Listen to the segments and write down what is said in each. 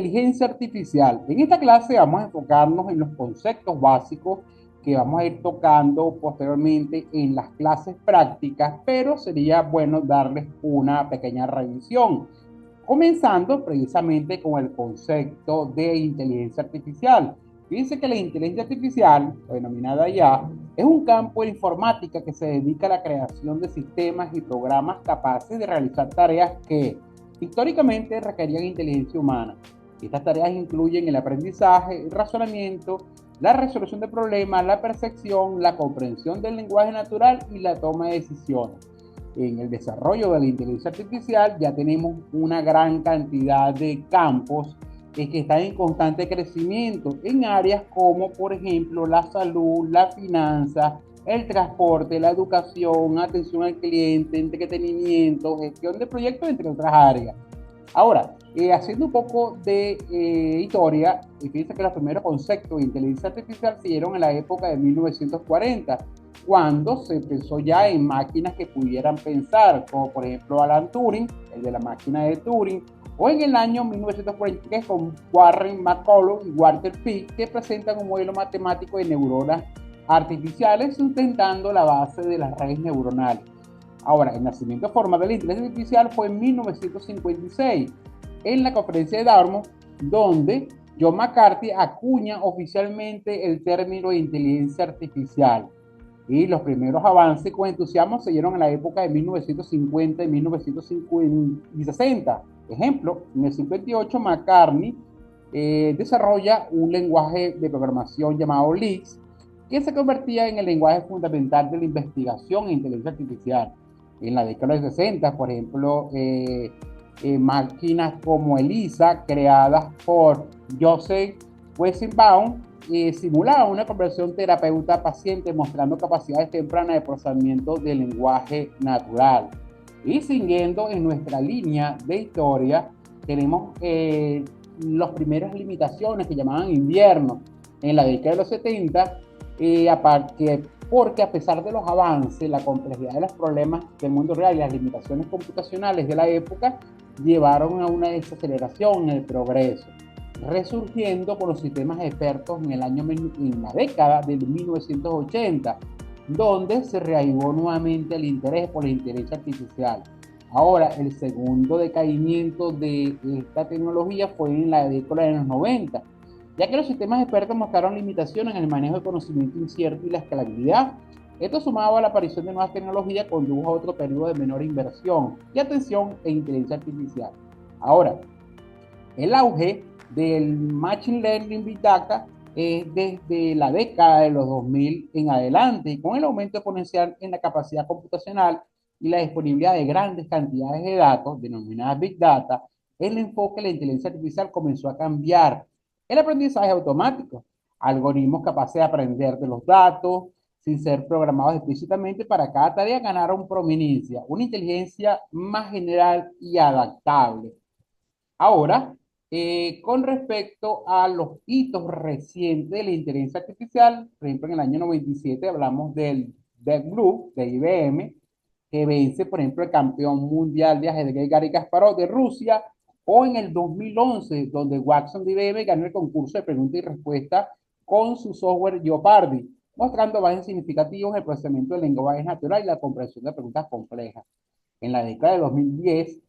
Inteligencia artificial. En esta clase vamos a enfocarnos en los conceptos básicos que vamos a ir tocando posteriormente en las clases prácticas, pero sería bueno darles una pequeña revisión, comenzando precisamente con el concepto de inteligencia artificial. Fíjense que la inteligencia artificial, o denominada IA, es un campo de informática que se dedica a la creación de sistemas y programas capaces de realizar tareas que históricamente requerían inteligencia humana. Estas tareas incluyen el aprendizaje, el razonamiento, la resolución de problemas, la percepción, la comprensión del lenguaje natural y la toma de decisiones. En el desarrollo de la inteligencia artificial ya tenemos una gran cantidad de campos que están en constante crecimiento en áreas como, por ejemplo, la salud, la finanza, el transporte, la educación, atención al cliente, entretenimiento, gestión de proyectos, entre otras áreas. Ahora, haciendo un poco de historia, fíjense que los primeros conceptos de inteligencia artificial se dieron en la época de 1940, cuando se pensó ya en máquinas que pudieran pensar, como por ejemplo Alan Turing, el de la máquina de Turing, o en el año 1943 con Warren McCulloch y Walter Pitt, que presentan un modelo matemático de neuronas artificiales sustentando la base de las redes neuronales. Ahora, el nacimiento formal de la inteligencia artificial fue en 1956, en la conferencia de Dartmouth, donde John McCarthy acuña oficialmente el término de inteligencia artificial. Y los primeros avances con entusiasmo se dieron en la época de 1950 y 1960. Ejemplo, en el 58 McCartney desarrolla un lenguaje de programación llamado Lisp, que se convertía en el lenguaje fundamental de la investigación en inteligencia artificial. En la década de 60, por ejemplo, máquinas como ELIZA, creadas por Joseph Weizenbaum, simulaban una conversión terapeuta-paciente mostrando capacidades tempranas de procesamiento del lenguaje natural. Y siguiendo en nuestra línea de historia, tenemos las primeras limitaciones que llamaban invierno en la década de los 70, porque a pesar de los avances, la complejidad de los problemas del mundo real y las limitaciones computacionales de la época llevaron a una desaceleración en el progreso, resurgiendo con los sistemas expertos en la década de 1980, donde se reavivó nuevamente el interés por la inteligencia artificial. Ahora, el segundo decaimiento de esta tecnología fue en la década de los 90, ya que los sistemas expertos mostraron limitaciones en el manejo del conocimiento incierto y la escalabilidad. Esto sumado a la aparición de nuevas tecnologías condujo a otro periodo de menor inversión y atención en inteligencia artificial. Ahora, el auge del Machine Learning Big Data es desde la década de los 2000 en adelante, y con el aumento exponencial en la capacidad computacional y la disponibilidad de grandes cantidades de datos, denominadas Big Data, el enfoque de la inteligencia artificial comenzó a cambiar. El aprendizaje automático, algoritmos capaces de aprender de los datos, sin ser programados explícitamente para cada tarea, ganaron prominencia, una inteligencia más general y adaptable. Ahora, con respecto a los hitos recientes de la inteligencia artificial, por ejemplo, en el año 97 hablamos del Deep Blue de IBM, que vence, por ejemplo, el campeón mundial de ajedrez Garry Kasparov de Rusia, o en el 2011, donde Watson de IBM ganó el concurso de pregunta y respuesta con su software Jeopardy, mostrando avances significativos en el procesamiento del lenguaje natural y la comprensión de preguntas complejas. En la década de 2010,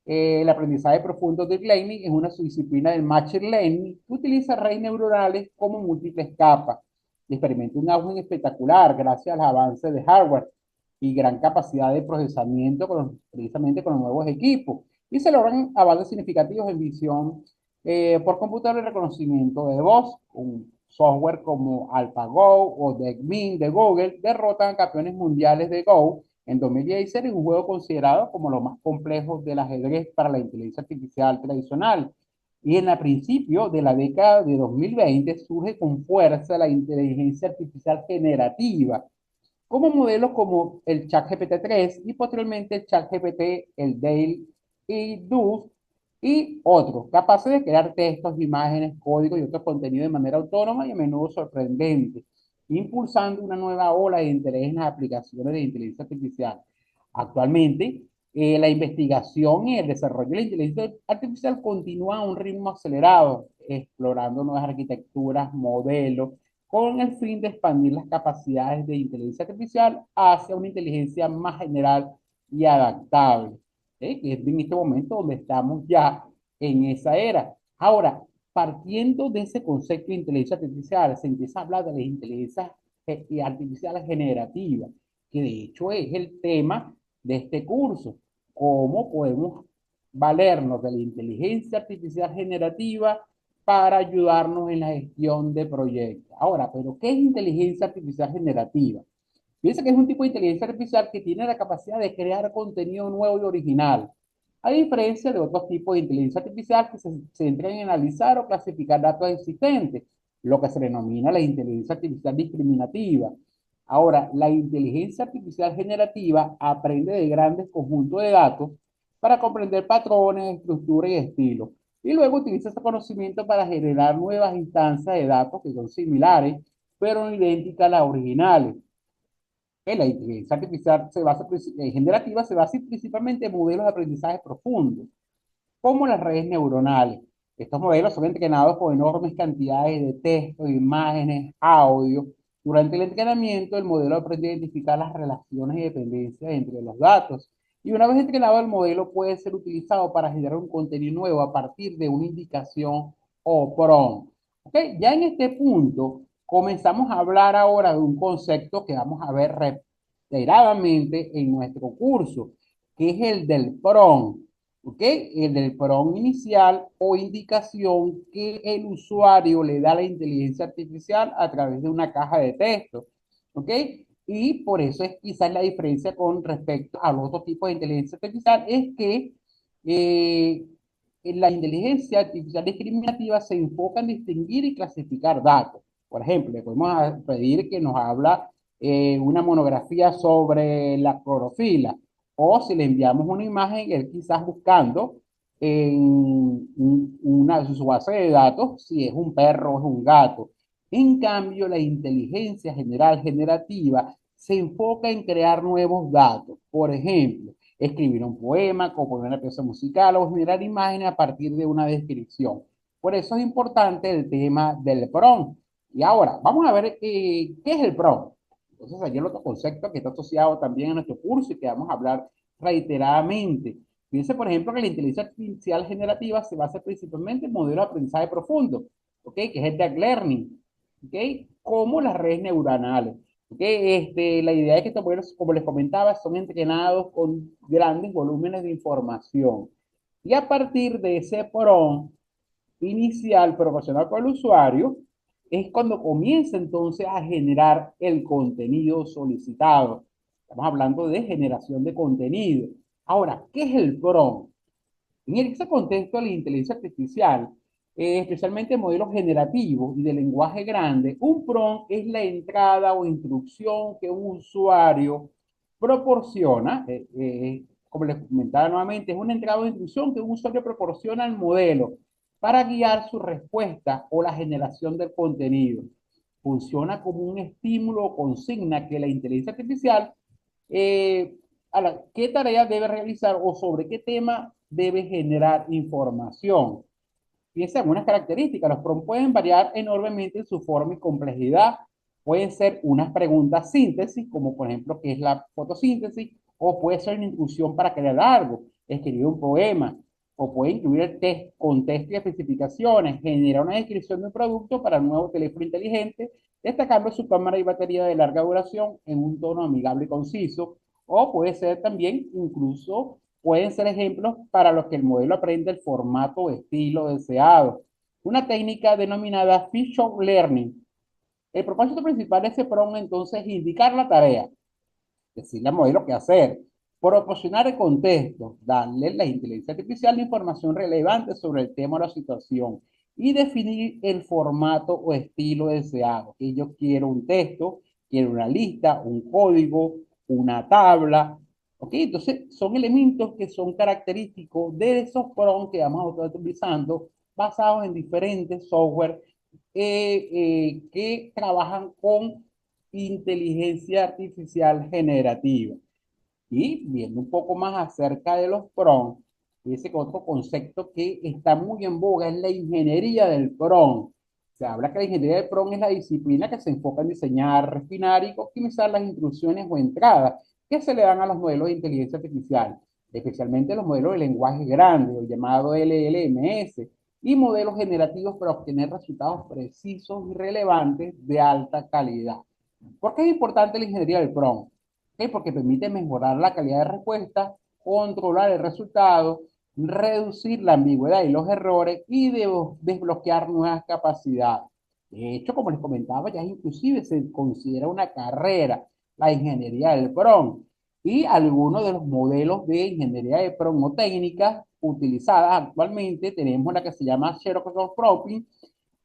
el aprendizaje profundo de Learning es una subdisciplina del Machine Learning que utiliza redes neuronales como múltiples capas. Experimenta un auge espectacular gracias al avance de hardware y gran capacidad de procesamiento precisamente con los nuevos equipos. Y se logran avances significativos en visión por computador y reconocimiento de voz. Un software como AlphaGo o DeepMind de Google derrotan a campeones mundiales de Go en 2016 es un juego considerado como lo más complejo del ajedrez para la inteligencia artificial tradicional. Y en el principio de la década de 2020 surge con fuerza la inteligencia artificial generativa, como modelos como el ChatGPT 3 y posteriormente el ChatGPT, el Dale y DUS y otros, capaces de crear textos, imágenes, códigos y otros contenidos de manera autónoma y a menudo sorprendente, impulsando una nueva ola de interés en las aplicaciones de inteligencia artificial. Actualmente, La investigación y el desarrollo de la inteligencia artificial continúa a un ritmo acelerado, explorando nuevas arquitecturas, modelos, con el fin de expandir las capacidades de inteligencia artificial hacia una inteligencia más general y adaptable, ¿sí? Que es en este momento donde estamos ya en esa era. Ahora, partiendo de ese concepto de inteligencia artificial, se empieza a hablar de la inteligencia artificial generativa, que de hecho es el tema de este curso. ¿Cómo podemos valernos de la inteligencia artificial generativa para ayudarnos en la gestión de proyectos? Ahora, ¿pero qué es inteligencia artificial generativa? Piensa que es un tipo de inteligencia artificial que tiene la capacidad de crear contenido nuevo y original, a diferencia de otros tipos de inteligencia artificial que se centran en analizar o clasificar datos existentes, lo que se denomina la inteligencia artificial discriminativa. Ahora, la inteligencia artificial generativa aprende de grandes conjuntos de datos para comprender patrones, estructuras y estilos, y luego utiliza ese conocimiento para generar nuevas instancias de datos que son similares, pero no idénticas a las originales. La inteligencia artificial generativa se basa principalmente en modelos de aprendizaje profundo, como las redes neuronales. Estos modelos son entrenados con enormes cantidades de texto, imágenes, audio. Durante el entrenamiento, el modelo aprende a identificar las relaciones y dependencias entre los datos. Y una vez entrenado, el modelo puede ser utilizado para generar un contenido nuevo a partir de una indicación o prompt. ¿Okay? Ya en este punto, comenzamos a hablar ahora de un concepto que vamos a ver reiteradamente en nuestro curso, que es el del prompt. ¿Ok? El del prompt inicial o indicación que el usuario le da a la inteligencia artificial a través de una caja de texto. ¿Ok? Y por eso es quizás la diferencia con respecto a los otros tipos de inteligencia artificial, es que eh, la inteligencia artificial discriminativa se enfoca en distinguir y clasificar datos. Por ejemplo, le podemos pedir que nos habla una monografía sobre la clorofila, o si le enviamos una imagen, él quizás buscando en su base de datos si es un perro o es un gato. En cambio, la inteligencia general generativa se enfoca en crear nuevos datos. Por ejemplo, escribir un poema, componer una pieza musical o generar imágenes a partir de una descripción. Por eso es importante el tema del prompt. Y ahora, vamos a ver qué es el prompt. Entonces, aquí el otro concepto que está asociado también a nuestro curso y que vamos a hablar reiteradamente. Fíjense, por ejemplo, que la inteligencia artificial generativa se basa principalmente en modelos de aprendizaje profundo, ¿ok? Que es el deep learning, ¿ok? Como las redes neuronales. La idea es que estos modelos, como les comentaba, son entrenados con grandes volúmenes de información. Y a partir de ese prompt inicial proporcionado por el usuario, es cuando comienza entonces a generar el contenido solicitado. Estamos hablando de generación de contenido. Ahora, ¿qué es el prompt? En ese contexto de la inteligencia artificial, especialmente modelos generativos y de lenguaje grande, un prompt es la entrada o instrucción que un usuario proporciona, como les comentaba nuevamente, es una entrada o instrucción que un usuario proporciona al modelo para guiar su respuesta o la generación del contenido. Funciona como un estímulo o consigna que la inteligencia artificial eh, qué tarea debe realizar o sobre qué tema debe generar información. Fíjense algunas características. Los prompts pueden variar enormemente en su forma y complejidad. Pueden ser unas preguntas síntesis, como por ejemplo, ¿qué es la fotosíntesis? O puede ser una instrucción para crear algo, escribir un poema, o puede incluir el test, contexto y especificaciones, generar una descripción de un producto para un nuevo teléfono inteligente, destacando su cámara y batería de larga duración en un tono amigable y conciso, o puede ser también incluso pueden ser ejemplos para los que el modelo aprende el formato o estilo deseado. Una técnica denominada feature learning. El propósito principal de ese prompt entonces es indicar la tarea, decirle al modelo qué hacer, proporcionar el contexto, darle a la inteligencia artificial la información relevante sobre el tema o la situación y definir el formato o estilo deseado. Que yo quiero un texto, quiero una lista, un código, una tabla. ¿Ok? Entonces, son elementos que son característicos de esos prompts que vamos a estar utilizando basados en diferentes software que trabajan con inteligencia artificial generativa. Y viendo un poco más acerca de los PROM, dice que otro concepto que está muy en boga es la ingeniería del PROM. Se habla que la ingeniería del PROM es la disciplina que se enfoca en diseñar, refinar y optimizar las instrucciones o entradas que se le dan a los modelos de inteligencia artificial, especialmente los modelos de lenguaje grande, o llamado LLMS, y modelos generativos para obtener resultados precisos y relevantes de alta calidad. ¿Por qué es importante la ingeniería del PROM? ¿Okay? Porque permite mejorar la calidad de respuesta, controlar el resultado, reducir la ambigüedad y los errores y desbloquear nuevas capacidades. De hecho, como les comentaba, ya inclusive se considera una carrera la ingeniería del PROM y algunos de los modelos de ingeniería de PROM o técnicas utilizadas actualmente tenemos la que se llama Zero-Code Prompting,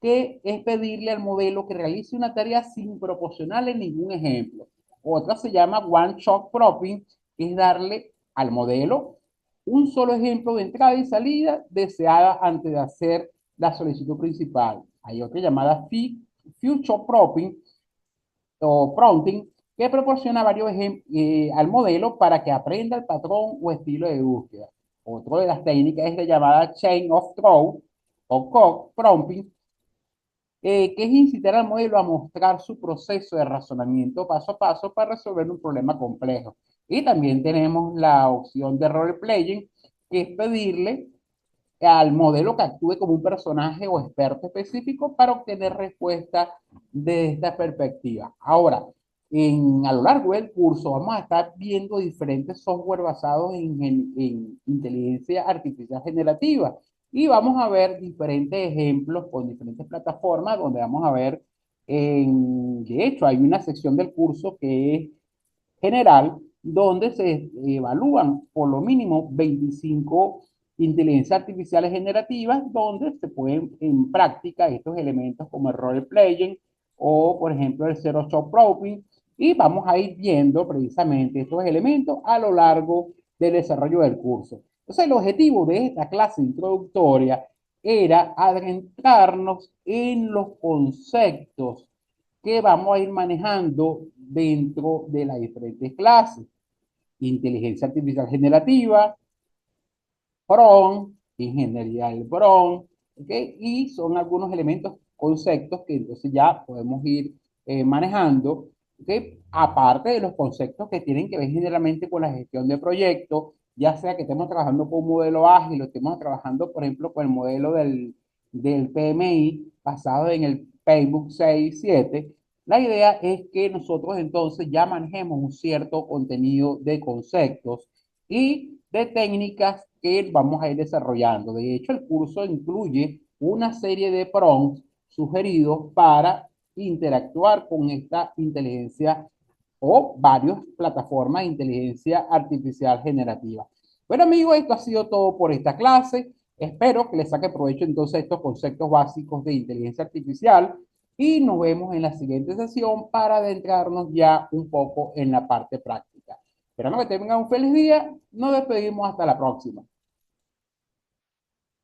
que es pedirle al modelo que realice una tarea sin proporcionarle ningún ejemplo. Otra se llama One Shot Prompting, que es darle al modelo un solo ejemplo de entrada y salida deseada antes de hacer la solicitud principal. Hay otra llamada Future Prompting o Prompting, que proporciona varios ejemplos al modelo para que aprenda el patrón o estilo de búsqueda. Otra de las técnicas es la llamada Chain of Thought o COG Prompting, que es incitar al modelo a mostrar su proceso de razonamiento paso a paso para resolver un problema complejo. Y también tenemos la opción de role playing, que es pedirle al modelo que actúe como un personaje o experto específico para obtener respuestas de esta perspectiva. Ahora, a lo largo del curso vamos a estar viendo diferentes software basados en inteligencia artificial generativa y vamos a ver diferentes ejemplos con diferentes plataformas donde vamos a ver, de hecho, hay una sección del curso que es general, donde se evalúan por lo mínimo 25 inteligencias artificiales generativas, donde se ponen en práctica estos elementos como el role playing o, por ejemplo, el zero shot proofing, y vamos a ir viendo precisamente estos elementos a lo largo del desarrollo del curso. Entonces, el objetivo de esta clase introductoria era adentrarnos en los conceptos que vamos a ir manejando dentro de las diferentes clases. Inteligencia artificial generativa, PROM, ingeniería del PROM, ¿okay? Y son algunos elementos, conceptos que entonces ya podemos ir manejando, ¿okay? Aparte de los conceptos que tienen que ver generalmente con la gestión de proyectos, ya sea que estemos trabajando con un modelo ágil o estemos trabajando, por ejemplo, con el modelo del PMI basado en el Playbook 6-7, la idea es que nosotros entonces ya manejemos un cierto contenido de conceptos y de técnicas que vamos a ir desarrollando. De hecho, el curso incluye una serie de prompts sugeridos para interactuar con esta inteligencia o varias plataformas de inteligencia artificial generativa. Bueno, amigos, esto ha sido todo por esta clase. Espero que les saque provecho entonces estos conceptos básicos de inteligencia artificial y nos vemos en la siguiente sesión para adentrarnos ya un poco en la parte práctica. Esperando que tengan un feliz día. Nos despedimos hasta la próxima.